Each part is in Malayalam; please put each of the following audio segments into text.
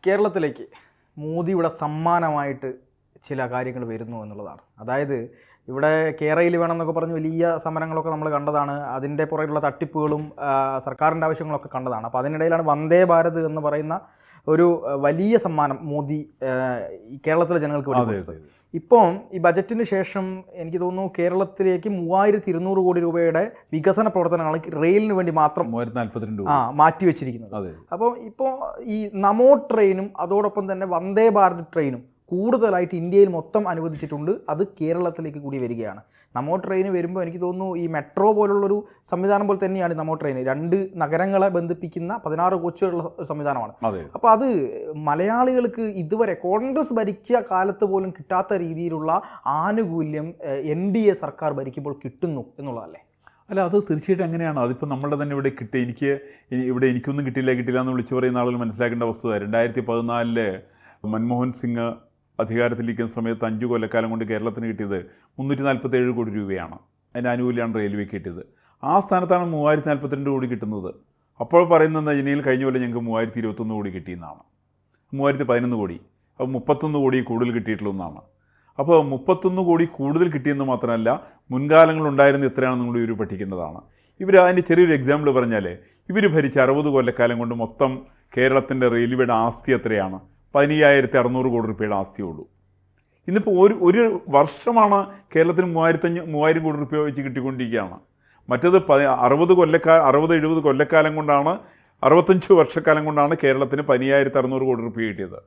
കേരളത്തിലേക്ക് മോദിയുടെ സമ്മാനമായിട്ട് ചില കാര്യങ്ങൾ വരുന്നു എന്നുള്ളതാണ്. അതായത് ഇവിടെ കേരളയിൽ വേണമെന്നൊക്കെ പറഞ്ഞ് വലിയ സമരങ്ങളൊക്കെ നമ്മൾ കണ്ടതാണ്. അതിൻ്റെ പുറകിലുള്ള തട്ടിപ്പുകളും സർക്കാരിൻ്റെ ആവശ്യങ്ങളൊക്കെ കണ്ടതാണ്. അപ്പോൾ അതിനിടയിലാണ് വന്ദേ ഭാരത് എന്ന് പറയുന്ന ഒരു വലിയ സമ്മാനം മോദി ഈ കേരളത്തിലെ ജനങ്ങൾക്ക് വേണ്ടി കൊടുത്തത്. ഇപ്പോൾ ഈ ബജറ്റിന് ശേഷം എനിക്ക് തോന്നുന്നു കേരളത്തിലേക്ക് 3200 കോടി രൂപയുടെ വികസന പ്രവർത്തനങ്ങൾ റെയിലിന് വേണ്ടി മാത്രം മാറ്റി വെച്ചിരിക്കുന്നത്. അപ്പോൾ ഇപ്പോൾ ഈ നമോ ട്രെയിനും അതോടൊപ്പം തന്നെ വന്ദേ ഭാരത് ട്രെയിനും കൂടുതലായിട്ട് ഇന്ത്യയിൽ മൊത്തം അനുവദിച്ചിട്ടുണ്ട്. അത് കേരളത്തിലേക്ക് കൂടി വരികയാണ്. നമോ ട്രെയിൻ വരുമ്പോൾ എനിക്ക് തോന്നുന്നു ഈ മെട്രോ പോലുള്ളൊരു സംവിധാനം പോലെ തന്നെയാണ് നമോ ട്രെയിൻ. 2 നഗരങ്ങളെ ബന്ധിപ്പിക്കുന്ന 16 കോച്ചുകളുള്ള സംവിധാനമാണ്. അപ്പോൾ അത് മലയാളികൾക്ക് ഇതുവരെ കോൺഗ്രസ് ഭരിച്ച കാലത്ത് പോലും കിട്ടാത്ത രീതിയിലുള്ള ആനുകൂല്യം NDA സർക്കാർ ഭരിക്കുമ്പോൾ കിട്ടുന്നു എന്നുള്ളതല്ലേ? അല്ല, അത് തീർച്ചയായിട്ടും അങ്ങനെയാണ്. അതിപ്പോൾ നമ്മളുടെ തന്നെ ഇവിടെ കിട്ടി. എനിക്കൊന്നും കിട്ടില്ല എന്ന് വിളിച്ചു പറയുന്ന ആളുകൾ മനസ്സിലാക്കേണ്ട വസ്തുത 2014 മൻമോഹൻ സിംഗ് അധികാരത്തിലിരിക്കുന്ന സമയത്ത് 5 കൊല്ലക്കാലം കൊണ്ട് കേരളത്തിന് കിട്ടിയത് 347 കോടി രൂപയാണ്. അതിൻ്റെ ആനുകൂല്യമാണ് റെയിൽവേക്ക് കിട്ടിയത്. ആ സ്ഥാനത്താണ് 3042 കോടി കിട്ടുന്നത്. അപ്പോൾ പറയുന്നത് ഇനിയിൽ കഴിഞ്ഞ പോലെ ഞങ്ങൾക്ക് 3021 കോടി കിട്ടിയെന്നാണ്. 3011 കോടി. അപ്പോൾ 31 കോടി കൂടുതൽ കിട്ടിയിട്ടുള്ള ഒന്നാണ്. അപ്പോൾ 31 കോടി കൂടുതൽ കിട്ടിയെന്ന് മാത്രമല്ല, മുൻകാലങ്ങളുണ്ടായിരുന്ന എത്രയാണെന്ന് കൂടി ഇവർ പഠിക്കേണ്ടതാണ്. അതിൻ്റെ ചെറിയൊരു എക്സാമ്പിൾ പറഞ്ഞാൽ, ഇവർ ഭരിച്ച 60 കൊല്ലക്കാലം കൊണ്ട് മൊത്തം കേരളത്തിൻ്റെ റെയിൽവേയുടെ ആസ്തി എത്രയാണ്? 15,600 കോടി രൂപയുടെ ആസ്തിയുള്ളൂ. ഇന്നിപ്പോൾ ഒരു വർഷമാണ് കേരളത്തിന് 3000 കോടി രൂപ വെച്ച് കിട്ടിക്കൊണ്ടിരിക്കുകയാണ്. മറ്റത് 60-70 കൊല്ലക്കാലം കൊണ്ടാണ്, 65 വർഷക്കാലം കൊണ്ടാണ് കേരളത്തിന് 15,600 കോടി രൂപ കിട്ടിയത്.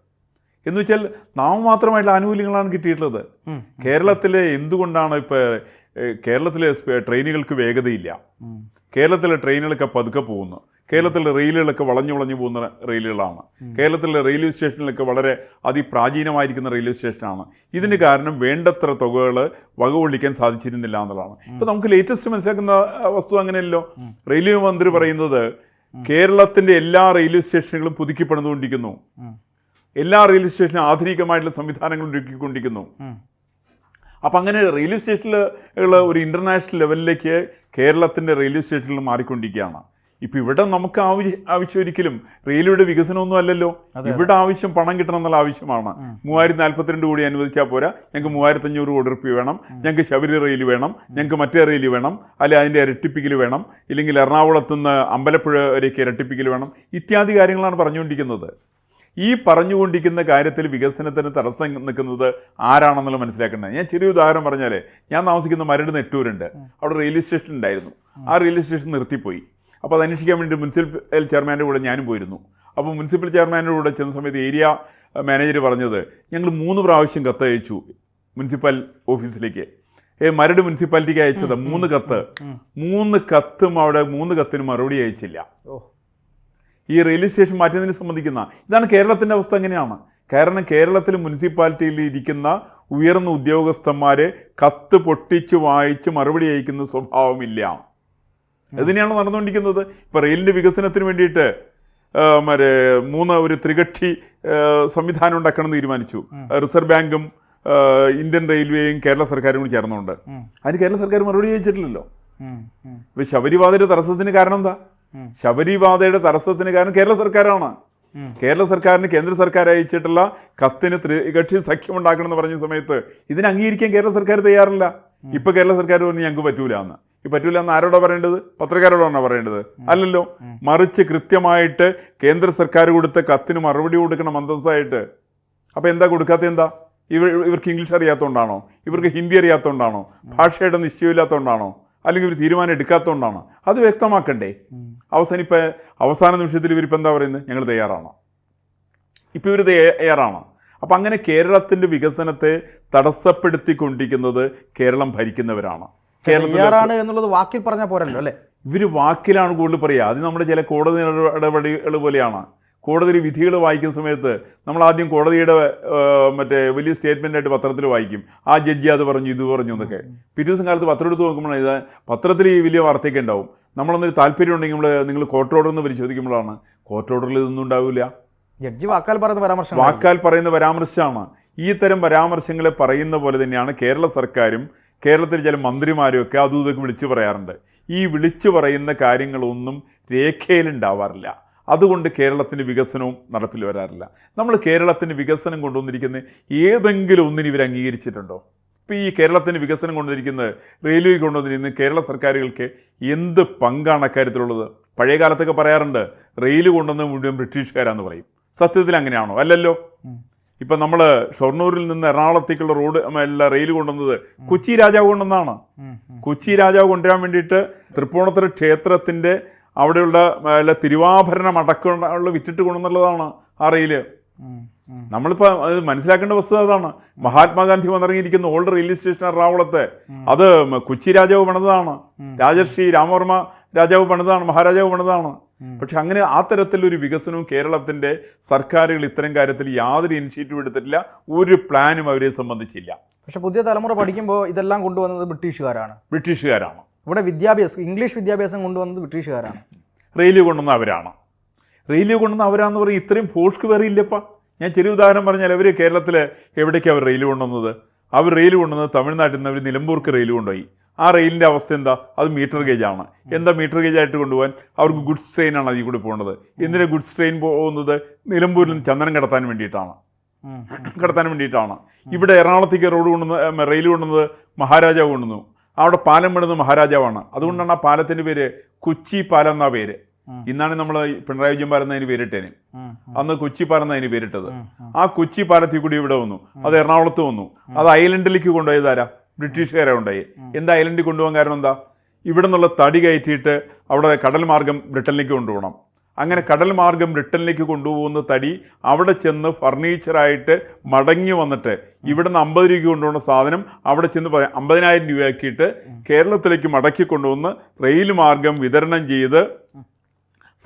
എന്ന് വെച്ചാൽ നാമമാത്രമായിട്ടുള്ള ആനുകൂല്യങ്ങളാണ് കിട്ടിയിട്ടുള്ളത്. കേരളത്തിലെ എന്തുകൊണ്ടാണ് കേരളത്തിലെ ട്രെയിനുകൾക്ക് വേഗതയില്ല? കേരളത്തിലെ ട്രെയിനുകളൊക്കെ പതുക്കെ പോകുന്നു. കേരളത്തിലെ റെയിലുകളൊക്കെ വളഞ്ഞു പോകുന്ന റെയിലുകളാണ്. കേരളത്തിലെ റെയിൽവേ സ്റ്റേഷനിലൊക്കെ വളരെ അതിപ്രാചീനമായിരിക്കുന്ന റെയിൽവേ സ്റ്റേഷനാണ്. ഇതിന് കാരണം വേണ്ടത്ര തുകകൾ വകകൊള്ളിക്കാൻ സാധിച്ചിരുന്നില്ല എന്നുള്ളതാണ്. ഇപ്പോൾ നമുക്ക് ലേറ്റസ്റ്റ് മനസ്സിലാക്കുന്ന വസ്തു അങ്ങനെയല്ലോ. റെയിൽവേ മന്ത്രി പറയുന്നത് കേരളത്തിൻ്റെ എല്ലാ റെയിൽവേ സ്റ്റേഷനുകളും പുതുക്കിപ്പണിതുകൊണ്ടിരിക്കുന്നു, എല്ലാ റെയിൽവേ സ്റ്റേഷനും ആധുനികമായിട്ടുള്ള സംവിധാനങ്ങൾ ഒരുക്കിക്കൊണ്ടിരിക്കുന്നു. അപ്പം അങ്ങനെ റെയിൽവേ സ്റ്റേഷനിലുള്ള ഒരു ഇൻ്റർനാഷണൽ ലെവലിലേക്ക് കേരളത്തിൻ്റെ റെയിൽവേ സ്റ്റേഷനുകൾ മാറിക്കൊണ്ടിരിക്കുകയാണ്. ഇപ്പം ഇവിടെ നമുക്ക് ആവശ്യം ഒരിക്കലും റെയിൽവേയുടെ വികസനമൊന്നും അല്ലല്ലോ. ഇവിടെ ആവശ്യം പണം കിട്ടണം എന്നുള്ള ആവശ്യമാണ്. 3042 കോടി അനുവദിച്ചാൽ പോരാ, ഞങ്ങൾക്ക് 3500 കോടി രൂപ വേണം, ഞങ്ങൾക്ക് ശബരി റെയിൽ വേണം, ഞങ്ങൾക്ക് മറ്റേ റെയിൽ വേണം, അല്ലെങ്കിൽ അതിൻ്റെ ഇരട്ടിപ്പിക്കൽ വേണം, ഇല്ലെങ്കിൽ എറണാകുളത്ത് നിന്ന് അമ്പലപ്പുഴ വരേക്ക് ഇരട്ടിപ്പിക്കൽ വേണം, ഇത്യാദി കാര്യങ്ങളാണ് പറഞ്ഞുകൊണ്ടിരിക്കുന്നത്. ഈ പറഞ്ഞുകൊണ്ടിരിക്കുന്ന കാര്യത്തിൽ വികസനത്തിന് തടസ്സം നിൽക്കുന്നത് ആരാണെന്നുള്ള മനസ്സിലാക്കേണ്ടത്. ഞാൻ ചെറിയ ഉദാഹരണം പറഞ്ഞാൽ, ഞാൻ താമസിക്കുന്ന മരട് നെട്ടൂരുണ്ട്. അവിടെ റെയിൽവേ സ്റ്റേഷൻ ഉണ്ടായിരുന്നു. ആ റെയിൽവേ സ്റ്റേഷൻ നിർത്തിപ്പോയി. അപ്പോൾ അത് അന്വേഷിക്കാൻ വേണ്ടി മുനിസിപ്പൽ ചെയർമാൻ്റെ കൂടെ ഞാനും പോയിരുന്നു. അപ്പോൾ മുനിസിപ്പൽ ചെയർമാൻ്റെ കൂടെ ചെന്ന സമയത്ത് ഏരിയ മാനേജർ പറഞ്ഞത്, ഞങ്ങൾ 3 പ്രാവശ്യം കത്തയച്ചു മുനിസിപ്പൽ ഓഫീസിലേക്ക്. മരട് മുനിസിപ്പാലിറ്റിക്ക് അയച്ചത് 3 കത്ത്. 3 കത്തും അവിടെ 3 കത്തിന് മറുപടി അയച്ചില്ല. ഈ റെയിൽവേ സ്റ്റേഷൻ മാറ്റുന്നതിന് സംബന്ധിക്കുന്ന ഇതാണ് കേരളത്തിൻ്റെ അവസ്ഥ. അങ്ങനെയാണ്. കാരണം കേരളത്തിൽ മുനിസിപ്പാലിറ്റിയിൽ ഇരിക്കുന്ന ഉയർന്ന ഉദ്യോഗസ്ഥന്മാരെ കത്ത് പൊട്ടിച്ച് വായിച്ച് മറുപടി അയക്കുന്ന സ്വഭാവമില്ല. ഇതിനെയാണ് നടന്നുകൊണ്ടിരിക്കുന്നത്. ഇപ്പോൾ റെയിലിൻ്റെ വികസനത്തിന് വേണ്ടിയിട്ട് ഒരു ത്രികക്ഷി സംവിധാനം ഉണ്ടാക്കണമെന്ന് തീരുമാനിച്ചു. റിസർവ് ബാങ്കും ഇന്ത്യൻ റെയിൽവേയും കേരള സർക്കാരും കൂടി ചേർന്നുകൊണ്ട്. അതിന് കേരള സർക്കാർ മറുപടി അയച്ചിട്ടില്ലല്ലോ. ഇപ്പോൾ ശബരിപാതയുടെ തടസ്സത്തിന് കാരണം എന്താ? ശബരിപാതയുടെ തടസ്സത്തിന് കാരണം കേരള സർക്കാരാണ്. കേരള സർക്കാരിന് കേന്ദ്ര സർക്കാർ അയച്ചിട്ടുള്ള കത്തിന് ത്രികക്ഷി സഖ്യം ഉണ്ടാക്കണം എന്ന് പറഞ്ഞ സമയത്ത് ഇതിനെ അംഗീകരിക്കാൻ കേരള സർക്കാർ തയ്യാറില്ല. ഇപ്പൊ കേരള സർക്കാർ പറഞ്ഞ് ഞങ്ങൾക്ക് പറ്റൂല എന്ന്. ഈ പറ്റൂല എന്ന് ആരോടാ പറയേണ്ടത്? പത്രക്കാരോടാണോ പറയേണ്ടത്? അല്ലല്ലോ. മറിച്ച് കൃത്യമായിട്ട് കേന്ദ്ര സർക്കാർ കൊടുത്ത കത്തിന് മറുപടി കൊടുക്കണം അന്തസ്സായിട്ട്. അപ്പം എന്താ കൊടുക്കാത്ത? എന്താ? ഇവർക്ക് ഇംഗ്ലീഷ് അറിയാത്തതുകൊണ്ടാണോ? ഇവർക്ക് ഹിന്ദി അറിയാത്തതുകൊണ്ടാണോ? ഭാഷയുടെ നിശ്ചയമില്ലാത്തതുകൊണ്ടാണോ? അല്ലെങ്കിൽ ഒരു തീരുമാനം എടുക്കാത്തതുകൊണ്ടാണ്? അത് വ്യക്തമാക്കണ്ടേ? അവസാന നിമിഷത്തിൽ ഇവരിപ്പോൾ എന്താ പറയുന്നത്? ഞങ്ങൾ തയ്യാറാണ്. ഇപ്പോൾ ഇവർ തയ്യാറാണ്. അപ്പം അങ്ങനെ കേരളത്തിൻ്റെ വികസനത്തെ തടസ്സപ്പെടുത്തിക്കൊണ്ടിരിക്കുന്നത് കേരളം ഭരിക്കുന്നവരാണ്. തയ്യാറാണ് എന്നുള്ളത് വാക്കിൽ പറഞ്ഞാൽ പോരല്ലോ അല്ലേ? ഇവർ വാക്കിലാണ് കൂടുതൽ പറയുക. അത് നമ്മുടെ ചില കോടതി ഇടപെടലുകൾ പോലെയാണ്. കോടതി വിധികൾ വായിക്കുന്ന സമയത്ത് നമ്മൾ ആദ്യം കോടതിയുടെ വലിയ സ്റ്റേറ്റ്മെൻറ്റായിട്ട് പത്രത്തിൽ വായിക്കും. ആ ജഡ്ജി അത് പറഞ്ഞു, ഇത് പറഞ്ഞു എന്നൊക്കെ. പിറ്റേ ദിവസം കാലത്ത് പത്രം എടുത്ത് നോക്കുമ്പോഴാണ് ഇത് പത്രത്തിൽ ഈ വലിയ വാർത്തയൊക്കെ ഉണ്ടാവും. നമ്മളൊന്നൊരു താല്പര്യം ഉണ്ടെങ്കിൽ നിങ്ങൾ കോർട്ട് ഓർഡർ എന്ന് പരിശോധിക്കുമ്പോഴാണ് കോർട്ട് ഓർഡറിൽ ഇതൊന്നും ഉണ്ടാവില്ല. ജഡ്ജി വാക്കാൽ പറയുന്ന പരാമർശമാണ്. ഈ തരം പരാമർശങ്ങളെ പറയുന്ന പോലെ തന്നെയാണ് കേരള സർക്കാരും കേരളത്തിലെ ചില മന്ത്രിമാരും ഒക്കെ അതും ഇതൊക്കെ വിളിച്ചു പറയാറുണ്ട്. ഈ വിളിച്ചു പറയുന്ന കാര്യങ്ങളൊന്നും രേഖയിലുണ്ടാവാറില്ല. അതുകൊണ്ട് കേരളത്തിൻ്റെ വികസനവും നടപ്പിൽ വരാറില്ല. നമ്മൾ കേരളത്തിൻ്റെ വികസനം കൊണ്ടുവന്നിരിക്കുന്ന ഏതെങ്കിലും ഒന്നിന് ഇവർ അംഗീകരിച്ചിട്ടുണ്ടോ? ഇപ്പോൾ ഈ കേരളത്തിൻ്റെ വികസനം കൊണ്ടുവന്നിരിക്കുന്നത്, റെയിൽവേ കൊണ്ടുവന്നിരിക്കുന്നത് കേരള സർക്കാരുകൾക്ക് എന്ത് പങ്കാണ് അക്കാര്യത്തിലുള്ളത്? പഴയ കാലത്തൊക്കെ പറയാറുണ്ട് റെയിൽ കൊണ്ടുവന്ന് മുഴുവൻ ബ്രിട്ടീഷുകാരാന്ന് പറയും. സത്യത്തിൽ അങ്ങനെയാണോ? അല്ലല്ലോ. ഇപ്പം നമ്മൾ ഷൊർണൂരിൽ നിന്ന് എറണാകുളത്തേക്കുള്ള റോഡ് അല്ല റെയിൽ കൊണ്ടുവന്നത് കൊച്ചി രാജാവ് കൊണ്ടുവന്നാണ്. കൊച്ചി രാജാവ് കൊണ്ടുവരാൻ വേണ്ടിയിട്ട് തൃപ്പൂണിത്തുറ ക്ഷേത്രത്തിൻ്റെ അവിടെയുള്ള തിരുവാഭരണം അടക്കമുള്ള വിറ്റിട്ട് കൊണ്ടുവന്നുള്ളതാണ് ആ റെയില്. നമ്മളിപ്പോൾ അത് മനസ്സിലാക്കേണ്ട വസ്തുത അതാണ്. മഹാത്മാഗാന്ധി വന്നിറങ്ങിയിരിക്കുന്ന ഓൾഡ് റെയിൽവേ സ്റ്റേഷൻ എറണാകുളത്തെ അത് കൊച്ചി രാജാവ് പണിതാണ്. രാജർഷി രാമവർമ്മ രാജാവ് പണിതാണ്, മഹാരാജാവ് പണിതാണ്. പക്ഷെ അങ്ങനെ ആ തരത്തിലൊരു വികസനവും കേരളത്തിൻ്റെ സർക്കാരുകൾ ഇത്തരം കാര്യത്തിൽ യാതൊരു ഇനിഷ്യേറ്റീവ് എടുത്തിട്ടില്ല, ഒരു പ്ലാനും അവരെ സംബന്ധിച്ചില്ല. പക്ഷെ പുതിയ തലമുറ പഠിക്കുമ്പോൾ ഇതെല്ലാം കൊണ്ടുവന്നത് ബ്രിട്ടീഷുകാരാണ്. ഇവിടെ ഇംഗ്ലീഷ് വിദ്യാഭ്യാസം കൊണ്ടുവന്നത് ബ്രിട്ടീഷുകാരാണ്. റെയിൽവേ കൊണ്ടുവന്ന അവരാണ്. റെയിൽവേ കൊണ്ടുവന്ന അവരാന്ന് പറയും. ഇത്രയും ഫോഴ്സ്ക്ക് വേറെ ഇല്ലപ്പാ. ഞാൻ ചെറിയ ഉദാഹരണം പറഞ്ഞാൽ, അവർ കേരളത്തിൽ എവിടേക്കാണ് അവർ റെയിൽ കൊണ്ടുവന്നത്? അവർ റെയിൽ കൊണ്ടുവന്നത് തമിഴ്നാട്ടിൽ നിന്ന് അവർ നിലമ്പൂർക്ക് റെയിൽ കൊണ്ടുപോയി. ആ റെയിലിൻ്റെ അവസ്ഥ എന്താ? അത് മീറ്റർ ഗേജാണ്. എന്താ മീറ്റർ ഗേജായിട്ട് കൊണ്ടുപോകാൻ? അവർക്ക് ഗുഡ്സ് ട്രെയിനാണ് അതിൽ കൂടി പോകുന്നത്. എന്തിനാണ് ഗുഡ്സ് ട്രെയിൻ പോകുന്നത്? നിലമ്പൂരിൽ നിന്ന് ചന്ദനം കടത്താൻ വേണ്ടിയിട്ടാണ്. ഇവിടെ എറണാകുളത്തേക്ക് റെയിൽ കൊണ്ടുവന്നത് മഹാരാജാവ് കൊണ്ടുവന്നു. അവിടെ പാലം പണിത് മഹാരാജാവാണ്. അതുകൊണ്ടാണ് ആ പാലത്തിൻ്റെ പേര് കൊച്ചി പാലം എന്നാ പേര്. ഇന്നാണ് നമ്മൾ പിണറായി വിജയൻ പാലം എന്നതിന് പേരിട്ടേന്. അന്ന് കൊച്ചി പാലം എന്നതിന് പേരിട്ടത്. ആ കൊച്ചി പാലത്തിൽ കൂടി ഇവിടെ വന്നു, അത് എറണാകുളത്ത് വന്നു. അത് ഐലൻഡിലേക്ക് കൊണ്ടുപോയതാരാ? ബ്രിട്ടീഷുകാരെ ഉണ്ടായി. എന്താ ഐലൻഡിൽ കൊണ്ടുപോകാൻ കാരണം എന്താ? ഇവിടെ നിന്നുള്ള തടി കയറ്റിയിട്ട് അവിടെ കടൽ മാർഗം ബ്രിട്ടനിലേക്ക് കൊണ്ടുപോകണം. അങ്ങനെ കടൽ മാർഗം ബ്രിട്ടനിലേക്ക് കൊണ്ടുപോകുന്ന തടി അവിടെ ചെന്ന് ഫർണിച്ചറായിട്ട് മടങ്ങി വന്നിട്ട് ഇവിടെ നിന്ന് 50 രൂപയ്ക്ക് കൊണ്ടുപോകുന്ന സാധനം അവിടെ ചെന്ന് 50,000 രൂപയാക്കിയിട്ട് കേരളത്തിലേക്ക് മടക്കി കൊണ്ടുവന്ന് റെയിൽ മാർഗം വിതരണം ചെയ്ത്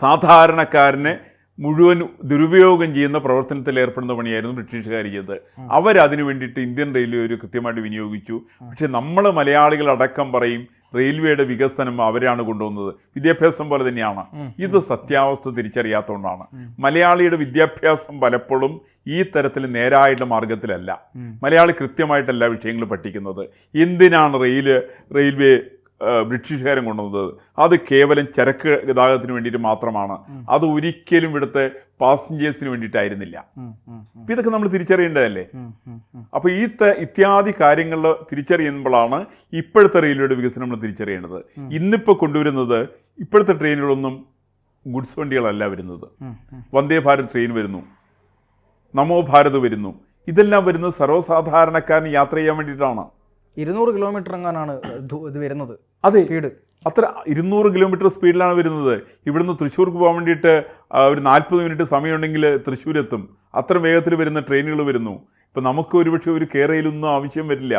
സാധാരണക്കാരനെ മുഴുവൻ ദുരുപയോഗം ചെയ്യുന്ന പ്രവർത്തനത്തിൽ ഏർപ്പെടുന്ന പണിയായിരുന്നു ബ്രിട്ടീഷുകാർ ചെയ്തത്. അവരതിനു വേണ്ടിയിട്ട് ഇന്ത്യൻ റെയിൽവേ ഒരു കൃത്യമായിട്ട് വിനിയോഗിച്ചു. പക്ഷെ നമ്മൾ മലയാളികളടക്കം പറയും റെയിൽവേയുടെ വികസനം അവരാണ് കൊണ്ടുവന്നത്. വിദ്യാഭ്യാസം പോലെ തന്നെയാണ്. ഇത് സത്യാവസ്ഥ തിരിച്ചറിയാത്തതുകൊണ്ടാണ്. മലയാളിയുടെ വിദ്യാഭ്യാസം പലപ്പോഴും ഈ തരത്തിൽ നേരായിട്ടുള്ള മാർഗത്തിലല്ല. മലയാളി കൃത്യമായിട്ടല്ല വിഷയങ്ങൾ പഠിക്കുന്നത്. എന്തിനാണ് റെയിൽവേ ബ്രിട്ടീഷുകാരൻ കൊണ്ടുവന്നത്? അത് കേവലം ചരക്ക് ഗതാഗതത്തിന് വേണ്ടിയിട്ട് മാത്രമാണ്. അത് ഒരിക്കലും ഇവിടുത്തെ പാസഞ്ചേഴ്സിന് വേണ്ടിയിട്ടായിരുന്നില്ല. അപ്പം ഇതൊക്കെ നമ്മൾ തിരിച്ചറിയേണ്ടതല്ലേ? അപ്പോൾ ഇത്യാദി കാര്യങ്ങൾ തിരിച്ചറിയുമ്പോഴാണ് ഇപ്പോഴത്തെ റെയിൽവേയുടെ വികസനം നമ്മൾ തിരിച്ചറിയേണ്ടത്. ഇന്നിപ്പോൾ കൊണ്ടുവരുന്നത് ഇപ്പോഴത്തെ ട്രെയിനുകളൊന്നും ഗുഡ്സ് വണ്ടികളല്ല വരുന്നത്. വന്ദേ ഭാരത് ട്രെയിൻ വരുന്നു, നമോ ഭാരത് വരുന്നു. ഇതെല്ലാം വരുന്നത് സർവ്വസാധാരണക്കാരന് യാത്ര ചെയ്യാൻ വേണ്ടിയിട്ടാണ്. 200 കിലോമീറ്റർ എങ്ങാനാണ് ഇത് വരുന്നത്. അതെ, സ്പീഡ് അത്ര 200 കിലോമീറ്റർ സ്പീഡിലാണ് വരുന്നത്. ഇവിടുന്ന് തൃശ്ശൂർക്ക് പോകാൻ വേണ്ടിയിട്ട് ഒരു 40 മിനിറ്റ് സമയമുണ്ടെങ്കിൽ തൃശ്ശൂരെത്തും. അത്ര വേഗത്തിൽ വരുന്ന ട്രെയിനുകൾ വരുന്നു. ഇപ്പം നമുക്ക് ഒരുപക്ഷെ ഒരു റെയിലൊന്നും ആവശ്യം വരില്ല.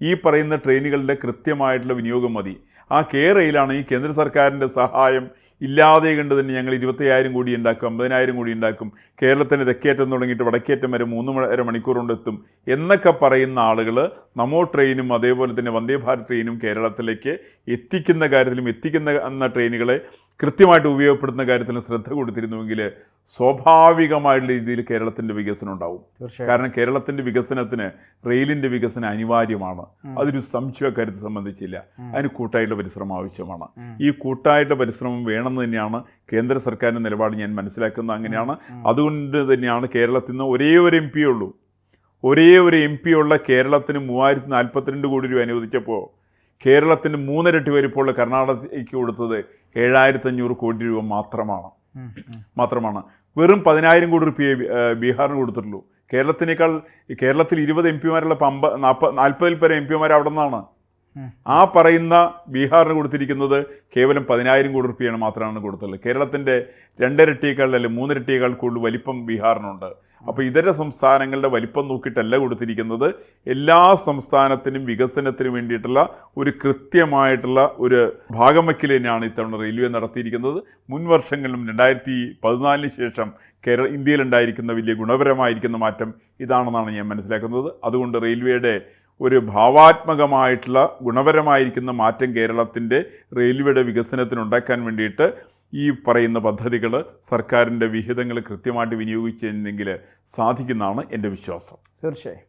ഈ പറയുന്ന ട്രെയിനുകളുടെ കൃത്യമായിട്ടുള്ള വിനിയോഗം മതി. ആ റെയിലാണ് ഈ കേന്ദ്ര സർക്കാരിൻ്റെ സഹായം ഇല്ലാതെ കണ്ട് തന്നെ ഞങ്ങൾ 25,000 കോടി ഉണ്ടാക്കും, 50,000 കോടി ഉണ്ടാക്കും, കേരളത്തിൻ്റെ തെക്കേറ്റം തുടങ്ങിയിട്ട് വടക്കേറ്റം വരെ 3.5 മണിക്കൂർ കൊണ്ട് എത്തും എന്നൊക്കെ പറയുന്ന ആളുകൾ നമോ ട്രെയിനും അതേപോലെ തന്നെ വന്ദേ ഭാരത് ട്രെയിനും കേരളത്തിലേക്ക് എത്തിക്കുന്ന കാര്യത്തിലും ട്രെയിനുകളെ കൃത്യമായിട്ട് ഉപയോഗപ്പെടുത്തുന്ന കാര്യത്തിലും ശ്രദ്ധ കൊടുത്തിരുന്നുവെങ്കിൽ സ്വാഭാവികമായിട്ടുള്ള രീതിയിൽ കേരളത്തിൻ്റെ വികസനം ഉണ്ടാവും. കാരണം കേരളത്തിൻ്റെ വികസനത്തിന് റെയിലിൻ്റെ വികസനം അനിവാര്യമാണ്. അതൊരു സംശയ കാര്യത്തെ സംബന്ധിച്ചില്ല. അതിന് കൂട്ടായിട്ടുള്ള പരിശ്രമം ആവശ്യമാണ്. ഈ കൂട്ടായിട്ടുള്ള പരിശ്രമം വേണമെന്ന് തന്നെയാണ് കേന്ദ്ര സർക്കാരിൻ്റെ നിലപാട്. ഞാൻ മനസ്സിലാക്കുന്നത് അങ്ങനെയാണ്. അതുകൊണ്ട് തന്നെയാണ് കേരളത്തിൽ നിന്ന് ഒരേ ഒരു എം പി ഉള്ള കേരളത്തിന് 342 കോടി രൂപ അനുവദിച്ചപ്പോൾ കേരളത്തിന് 3 ഇരട്ടി വലിപ്പമുള്ള കർണാടകയ്ക്ക് കൊടുത്തത് 7,500 കോടി രൂപ മാത്രമാണ്. വെറും 10,000 കോടി രൂപയെ ബീഹാറിന് കൊടുത്തിട്ടുള്ളൂ. കേരളത്തിൽ 20 എം പിമാരുള്ള 40 പേരെ എം പിമാർ അവിടെ നിന്നാണ്. ആ പറയുന്ന ബീഹാറിന് കൊടുത്തിരിക്കുന്നത് കേവലം 10,000 കോടി രൂപയാണ് മാത്രമാണ് കൊടുത്തുള്ളത്. കേരളത്തിൻ്റെ 2 ഇരട്ടിയേക്കാൾ അല്ലെങ്കിൽ 3 ഇരട്ടിയേക്കാൾ കൂടുതൽ വലിപ്പം ബീഹാറിനുണ്ട്. അപ്പോൾ ഇതര സംസ്ഥാനങ്ങളുടെ വലിപ്പം നോക്കിയിട്ടല്ല കൊടുത്തിരിക്കുന്നത്. എല്ലാ സംസ്ഥാനത്തിനും വികസനത്തിന് വേണ്ടിയിട്ടുള്ള ഒരു കൃത്യമായിട്ടുള്ള ഒരു ഭാഗം വയ്ക്കൽ തന്നെയാണ് ഇത്തവണ റെയിൽവേ നടത്തിയിരിക്കുന്നത്. മുൻ വർഷങ്ങളിലും 2014 ശേഷം ഇന്ത്യയിലുണ്ടായിരിക്കുന്ന വലിയ ഗുണപരമായിരിക്കുന്ന മാറ്റം ഇതാണെന്നാണ് ഞാൻ മനസ്സിലാക്കുന്നത്. അതുകൊണ്ട് റെയിൽവേയുടെ ഒരു ഭാവാത്മകമായിട്ടുള്ള ഗുണപരമായിരിക്കുന്ന മാറ്റം കേരളത്തിൻ്റെ റെയിൽവേയുടെ വികസനത്തിനുണ്ടാക്കാൻ വേണ്ടിയിട്ട് ഈ പറയുന്ന പദ്ധതികൾ സർക്കാരിൻ്റെ വിഹിതങ്ങൾ കൃത്യമായിട്ട് വിനിയോഗിച്ചിട്ടുണ്ടെങ്കിൽ സാധിക്കുന്നതാണ് എൻ്റെ വിശ്വാസം. തീർച്ചയായും.